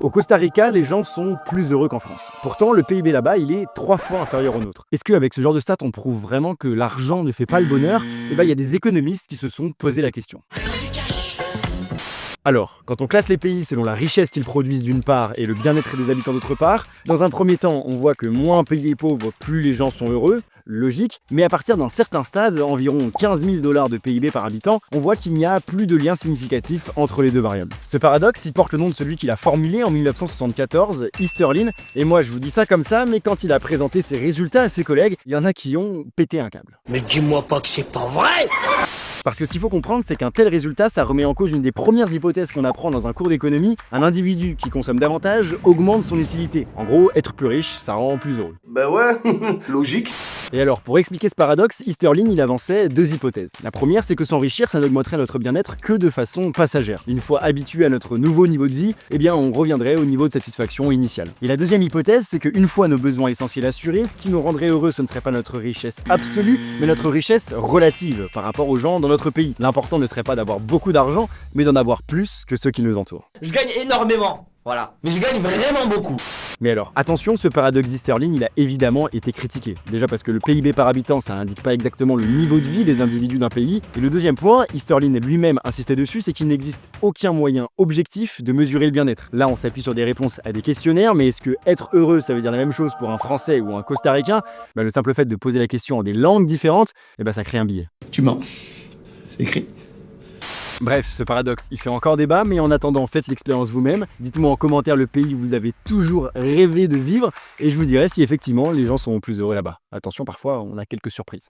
Au Costa Rica, les gens sont plus heureux qu'en France. Pourtant, le PIB là-bas, il est 3 fois inférieur au nôtre. Est-ce qu'avec ce genre de stats, on prouve vraiment que l'argent ne fait pas le bonheur? Il y a des économistes qui se sont posé la question. Alors, quand on classe les pays selon la richesse qu'ils produisent d'une part et le bien-être des habitants d'autre part, dans un premier temps, on voit que moins un pays est pauvre, plus les gens sont heureux, logique, mais à partir d'un certain stade, environ 15 000 $ de PIB par habitant, on voit qu'il n'y a plus de lien significatif entre les deux variables. Ce paradoxe, il porte le nom de celui qui l'a formulé en 1974, Easterlin, et moi je vous dis ça comme ça, mais quand il a présenté ses résultats à ses collègues, il y en a qui ont pété un câble. Mais dis-moi pas que c'est pas vrai! Parce que ce qu'il faut comprendre, c'est qu'un tel résultat, ça remet en cause une des premières hypothèses qu'on apprend dans un cours d'économie. Un individu qui consomme davantage augmente son utilité. En gros, être plus riche, ça rend plus heureux. Bah ouais, logique. Et alors, pour expliquer ce paradoxe, Easterlin, il avançait deux hypothèses. La première, c'est que s'enrichir, ça n'augmenterait notre bien-être que de façon passagère. Une fois habitué à notre nouveau niveau de vie, on reviendrait au niveau de satisfaction initial. Et la deuxième hypothèse, c'est qu'une fois nos besoins essentiels assurés, ce qui nous rendrait heureux, ce ne serait pas notre richesse absolue, mais notre richesse relative par rapport aux gens dans notre pays. L'important ne serait pas d'avoir beaucoup d'argent, mais d'en avoir plus que ceux qui nous entourent. Je gagne énormément, voilà. Mais je gagne vraiment beaucoup. Mais alors, attention, ce paradoxe d'Easterlin, il a évidemment été critiqué. Déjà parce que le PIB par habitant, ça n'indique pas exactement le niveau de vie des individus d'un pays. Et le deuxième point, Easterlin lui-même insistait dessus, c'est qu'il n'existe aucun moyen objectif de mesurer le bien-être. Là, on s'appuie sur des réponses à des questionnaires, mais est-ce que être heureux, ça veut dire la même chose pour un Français ou un Costaricain? Le simple fait de poser la question en des langues différentes, ça crée un biais. Tu mens. C'est écrit. Bref, ce paradoxe, il fait encore débat, mais en attendant, faites l'expérience vous-même. Dites-moi en commentaire le pays où vous avez toujours rêvé de vivre, et je vous dirai si effectivement les gens sont plus heureux là-bas. Attention, parfois on a quelques surprises.